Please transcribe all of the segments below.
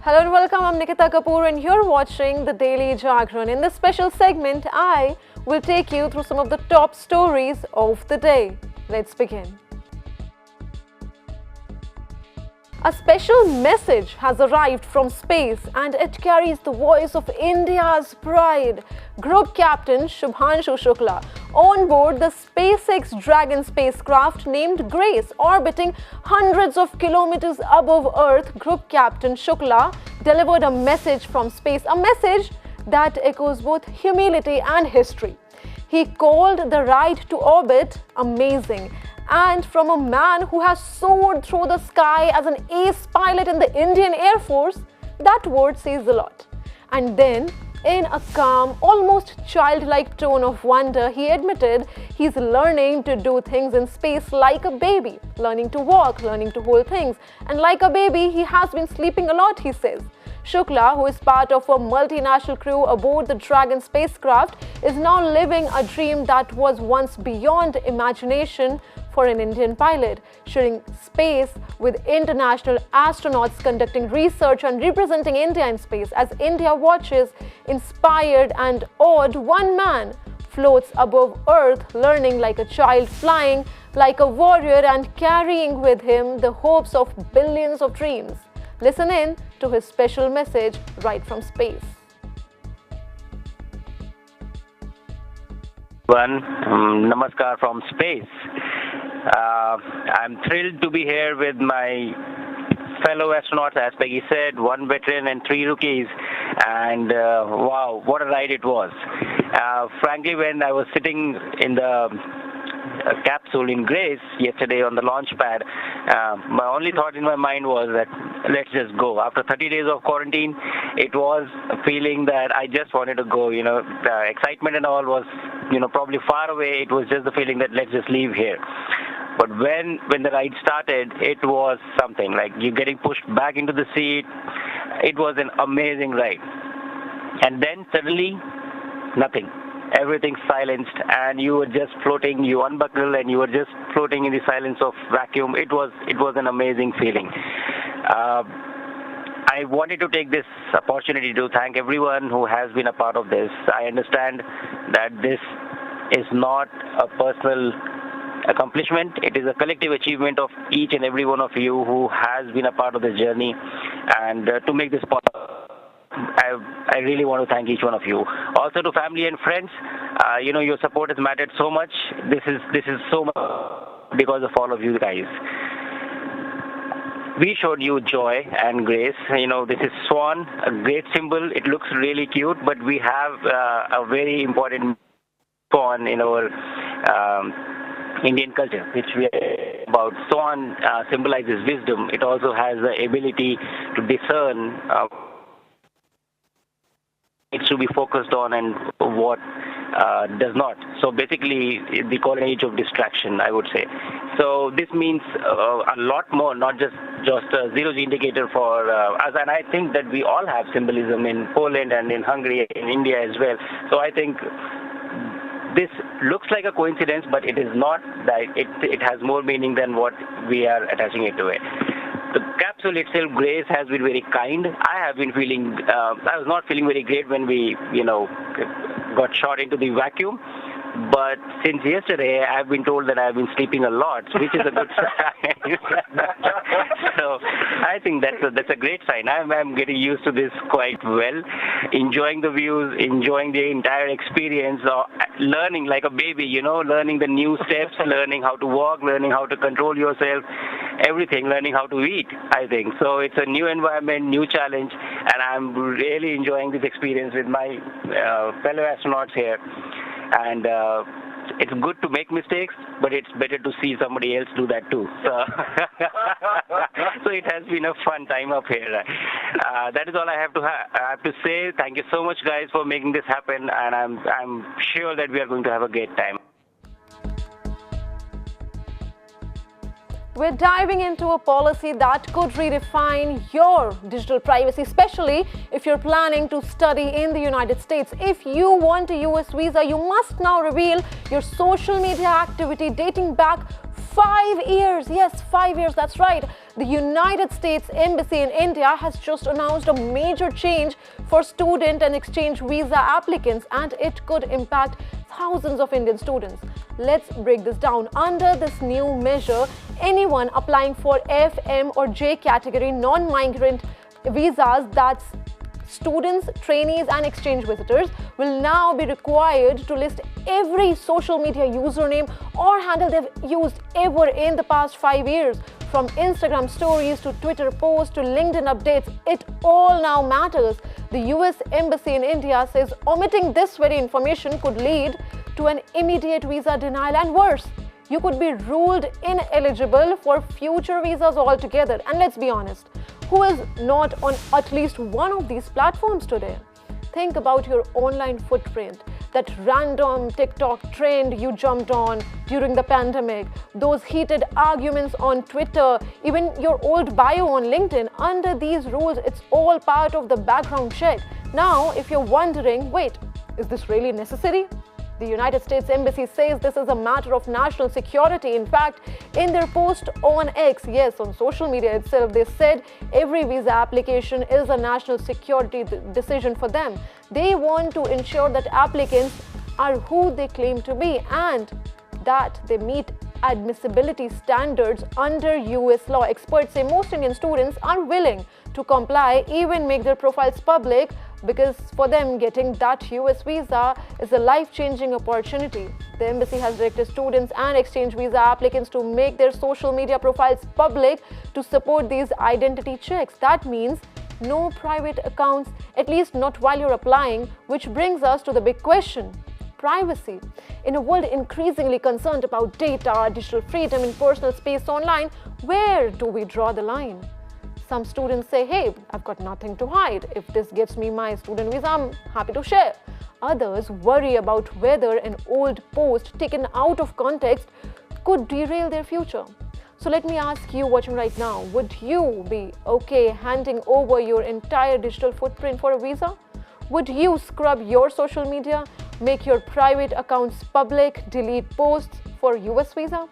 Hello and welcome, I'm Nikita Kapoor and you're watching the Daily Jagran. In this special segment, I will take you through some of the top stories of the day. Let's begin. A special message has arrived from space and it carries the voice of India's pride. Group Captain Shubhanshu Shukla on board the SpaceX Dragon spacecraft named Grace, orbiting hundreds of kilometers above Earth. Group Captain Shukla delivered a message from space, a message that echoes both humility and history. He called the ride to orbit amazing. And from a man who has soared through the sky as an ace pilot in the Indian Air Force, that word says a lot. And then, in a calm, almost childlike tone of wonder, he admitted he's learning to do things in space like a baby, learning to walk, learning to hold things. And like a baby, he has been sleeping a lot, he says. Shukla, who is part of a multinational crew aboard the Dragon spacecraft, is now living a dream that was once beyond imagination for an Indian pilot, sharing space with international astronauts conducting research and representing India in space. As India watches, inspired and awed, one man floats above Earth, learning like a child, flying like a warrior and carrying with him the hopes of billions of dreams. Listen in to his special message right from space. Namaskar from space. I'm thrilled to be here with my fellow astronauts, as Peggy said, one veteran and three rookies, and wow, what a ride it was. Frankly, when I was sitting in the capsule in Grace yesterday on the launch pad, my only thought in my mind was that let's just go. After 30 days of quarantine, it was a feeling that I just wanted to go. The excitement and all was, probably far away. It was just the feeling that let's just leave here. But when the ride started, it was something like you getting pushed back into the seat. It was an amazing ride. And then suddenly, nothing. Everything silenced, and you were just floating. You unbuckle, and you were just floating in the silence of vacuum. It was an amazing feeling. I wanted to take this opportunity to thank everyone who has been a part of this. I understand that this is not a personal accomplishment. It is a collective achievement of each and every one of you who has been a part of this journey, and to make this possible, I really want to thank each one of you. Also to family and friends, your support has mattered so much. This is so much because of all of you guys. We showed you joy and grace. This is swan, a great symbol. It looks really cute, but we have a very important swan in our Indian culture, which we are about. Swan symbolizes wisdom. It also has the ability to discern needs to be focused on and what does not. So basically, they call it an age of distraction, I would say. So this means a lot more, not just a zero-G indicator for us. And I think that we all have symbolism in Poland and in Hungary, in India as well. So I think this looks like a coincidence, but it is not. That it has more meaning than what we are attaching it to it. The capsule itself, Grace, has been very kind. I was not feeling very great when we, got shot into the vacuum. But since yesterday, I've been told that I've been sleeping a lot, which is a good sign. So I think that's a great sign. I'm getting used to this quite well, enjoying the views, enjoying the entire experience, learning like a baby, learning the new steps, learning how to walk, learning how to control yourself, everything, learning how to eat, I think. So it's a new environment, new challenge, and I'm really enjoying this experience with my fellow astronauts here. And it's good to make mistakes, but it's better to see somebody else do that too. So it has been a fun time up here. That is all I have to say. Thank you so much, guys, for making this happen, and I'm sure that we are going to have a great time. We're diving into a policy that could redefine your digital privacy, especially if you're planning to study in the United States. If you want a US visa, you must now reveal your social media activity dating back 5 years, yes, 5 years, that's right. The United States Embassy in India has just announced a major change for student and exchange visa applicants, and it could impact thousands of Indian students. Let's break this down. Under this new measure, anyone applying for F, M or J category non-migrant visas, that's students, trainees and exchange visitors, will now be required to list every social media username or handle they've used ever in the past 5 years. From Instagram stories to Twitter posts to LinkedIn updates, it all now matters. The US Embassy in India says omitting this very information could lead to an immediate visa denial, and worse, you could be ruled ineligible for future visas altogether. And let's be honest, who is not on at least one of these platforms today? Think about your online footprint, that random TikTok trend you jumped on during the pandemic, those heated arguments on Twitter, even your old bio on LinkedIn. Under these rules, it's all part of the background check. Now, if you're wondering, wait, is this really necessary? The United States Embassy says this is a matter of national security. In fact, in their post on X, yes, on social media itself, they said every visa application is a national security decision for them. They want to ensure that applicants are who they claim to be and that they meet admissibility standards under US law. Experts say most Indian students are willing to comply, even make their profiles public, because for them getting that US visa is a life-changing opportunity. The embassy has directed students and exchange visa applicants to make their social media profiles public to support these identity checks. That means no private accounts, at least not while you're applying, which brings us to the big question: privacy. In a world increasingly concerned about data, digital freedom and personal space online, where do we draw the line? Some students say, hey, I've got nothing to hide. If this gives me my student visa, I'm happy to share. Others worry about whether an old post taken out of context could derail their future. So let me ask you watching right now, would you be okay handing over your entire digital footprint for a visa? Would you scrub your social media, make your private accounts public, delete posts for US visa?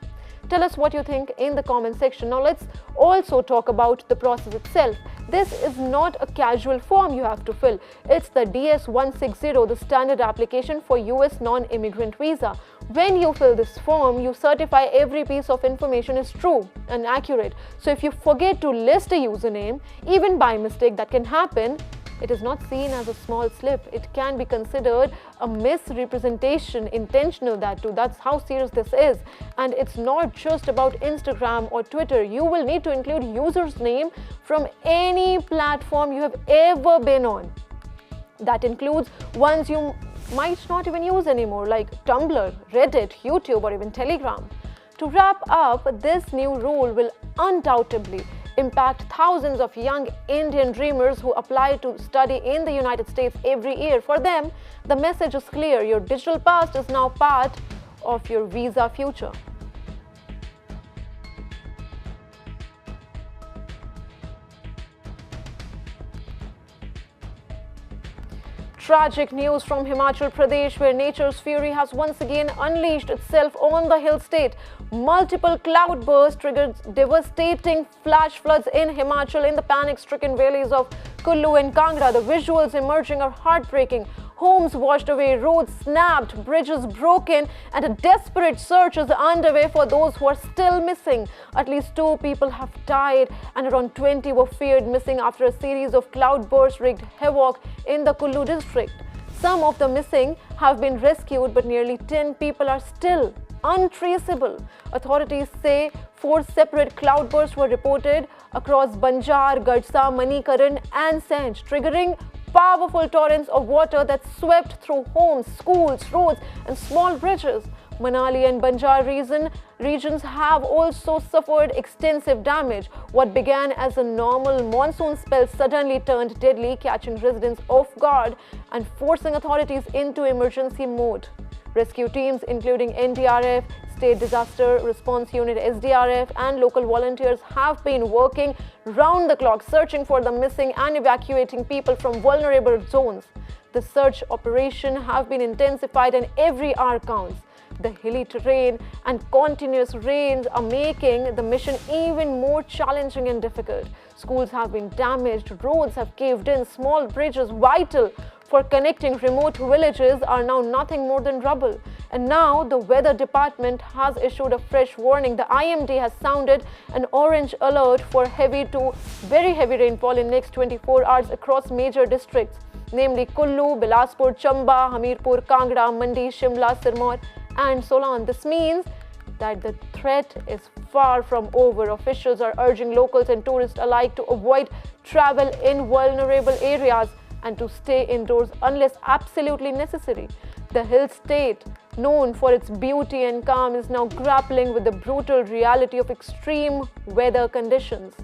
Tell us what you think in the comment section. Now let's also talk about the process itself. This is not a casual form you have to fill. It's the DS-160, the standard application for US non-immigrant visa. When you fill this form, you certify every piece of information is true and accurate. So if you forget to list a username, even by mistake, that can happen, it is not seen as a small slip. It can be considered a misrepresentation, intentional that too. That's how serious this is. And it's not just about Instagram or Twitter. You will need to include user's name from any platform you have ever been on. That includes ones you might not even use anymore, like Tumblr, Reddit, YouTube, or even Telegram. To wrap up, this new rule will undoubtedly impact thousands of young Indian dreamers who apply to study in the United States every year. For them, the message is clear: your digital past is now part of your visa future. Tragic news from Himachal Pradesh, where nature's fury has once again unleashed itself on the hill state. Multiple cloudbursts triggered devastating flash floods in Himachal in the panic-stricken valleys of Kullu and Kangra. The visuals emerging are heartbreaking. Homes washed away, roads snapped, bridges broken, and a desperate search is underway for those who are still missing. At least 2 people have died and around 20 were feared missing after a series of cloudbursts wreaked havoc in the Kullu district. Some of the missing have been rescued, but nearly 10 people are still untraceable. Authorities say 4 separate cloudbursts were reported across Banjar, Gadsa, Manikaran and Sanj, triggering powerful torrents of water that swept through homes, schools, roads and small bridges. Manali and Banjar regions have also suffered extensive damage. What began as a normal monsoon spell suddenly turned deadly, catching residents off guard and forcing authorities into emergency mode. Rescue teams including NDRF, State Disaster Response Unit SDRF and local volunteers have been working round the clock searching for the missing and evacuating people from vulnerable zones. The search operation have been intensified and every hour counts. The hilly terrain and continuous rains are making the mission even more challenging and difficult. Schools have been damaged, roads have caved in, small bridges vital for connecting remote villages are now nothing more than rubble. And now the weather department has issued a fresh warning. The IMD has sounded an orange alert for heavy to very heavy rainfall in next 24 hours across major districts, namely Kullu, Bilaspur, Chamba, Hamirpur, Kangra, Mandi, Shimla, Sirmaur and Solan. This means that the threat is far from over. Officials are urging locals and tourists alike to avoid travel in vulnerable areas and to stay indoors unless absolutely necessary. The hill state, known for its beauty and calm, is now grappling with the brutal reality of extreme weather conditions.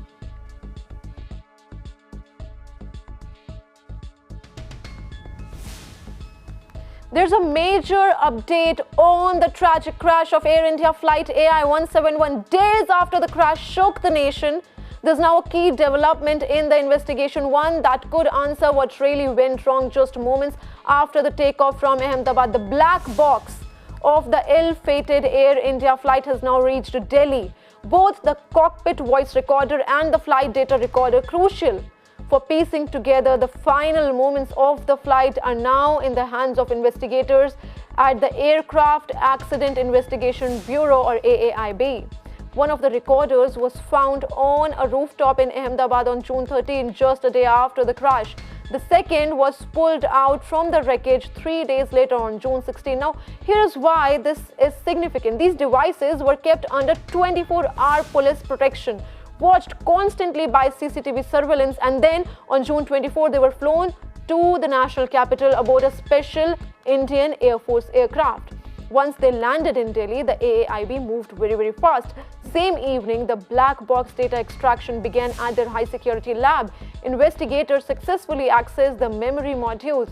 There's a major update on the tragic crash of Air India flight AI-171. Days after the crash shook the nation, there's now a key development in the investigation, one that could answer what really went wrong just moments after the takeoff from Ahmedabad. The black box of the ill-fated Air India flight has now reached Delhi. Both the cockpit voice recorder and the flight data recorder, crucial for piecing together the final moments of the flight, are now in the hands of investigators at the Aircraft Accident Investigation Bureau, or AAIB. One of the recorders was found on a rooftop in Ahmedabad on June 13, just a day after the crash. The second was pulled out from the wreckage 3 days later on June 16. Now, here's why this is significant. These devices were kept under 24-hour police protection, watched constantly by CCTV surveillance, and then on June 24, they were flown to the national capital aboard a special Indian Air Force aircraft. Once they landed in Delhi, the AAIB moved very fast. Same evening, the black box data extraction began at their high-security lab. Investigators successfully accessed the memory modules.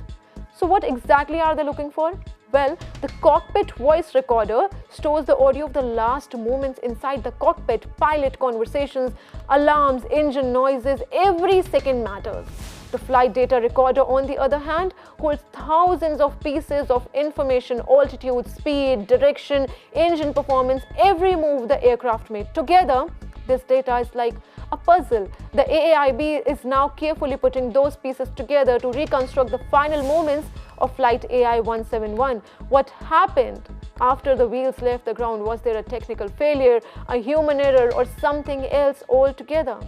So what exactly are they looking for? Well, the cockpit voice recorder stores the audio of the last moments inside the cockpit, pilot conversations, alarms, engine noises. Every second matters. The flight data recorder, on the other hand, holds thousands of pieces of information: altitude, speed, direction, engine performance, every move the aircraft made. Together, this data is like a puzzle. The AAIB is now carefully putting those pieces together to reconstruct the final moments of flight AI-171. What happened after the wheels left the ground? Was there a technical failure, a human error, or something else altogether?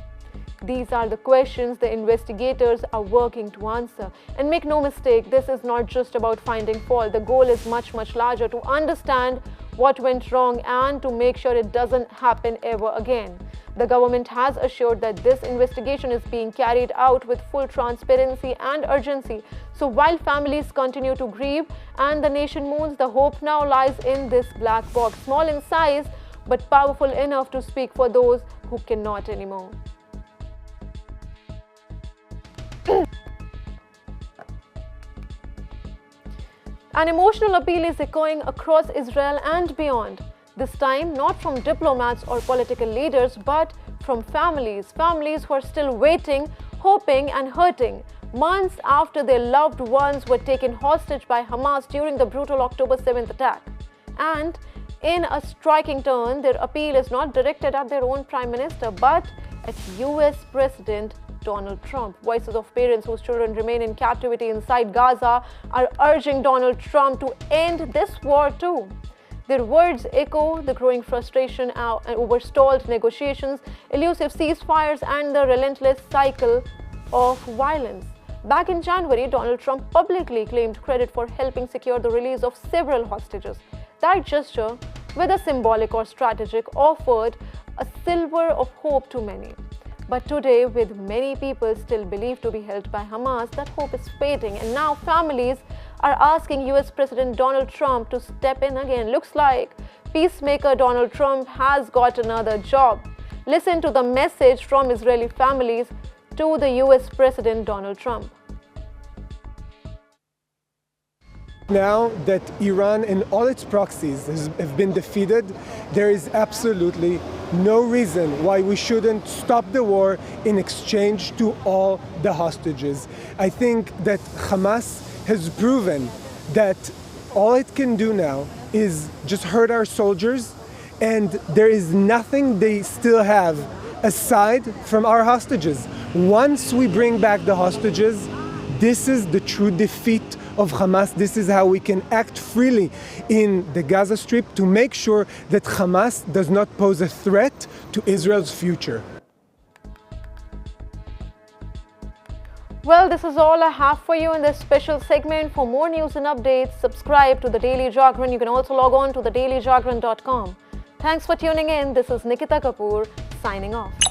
These are the questions the investigators are working to answer. And make no mistake, this is not just about finding fault. The goal is much larger: to understand what went wrong and to make sure it doesn't happen ever again. The government has assured that this investigation is being carried out with full transparency and urgency. So while families continue to grieve and the nation mourns, the hope now lies in this black box, small in size but powerful enough to speak for those who cannot anymore. An emotional appeal is echoing across Israel and beyond. This time, not from diplomats or political leaders, but from families who are still waiting, hoping and hurting, months after their loved ones were taken hostage by Hamas during the brutal October 7th attack. And in a striking turn, their appeal is not directed at their own Prime Minister, but at US President Donald Trump. Voices of parents whose children remain in captivity inside Gaza are urging Donald Trump to end this war too. Their words echo the growing frustration over stalled negotiations, elusive ceasefires, and the relentless cycle of violence. Back in January, Donald Trump publicly claimed credit for helping secure the release of several hostages. That gesture, whether symbolic or strategic, offered a sliver of hope to many. But today, with many people still believed to be held by Hamas, that hope is fading, and now families are asking US President Donald Trump to step in again. Looks like peacemaker Donald Trump has got another job. Listen to the message from Israeli families to the US President Donald Trump. Now that Iran and all its proxies have been defeated, there is absolutely no reason why we shouldn't stop the war in exchange to all the hostages. I think that Hamas has proven that all it can do now is just hurt our soldiers, and there is nothing they still have aside from our hostages. Once we bring back the hostages, this is the true defeat of Hamas. This is how we can act freely in the Gaza Strip to make sure that Hamas does not pose a threat to Israel's future. Well, this is all I have for you in this special segment. For more news and updates, subscribe to the Daily Jagran. You can also log on to thedailyjagran.com. Thanks for tuning in. This is Nikita Kapoor signing off.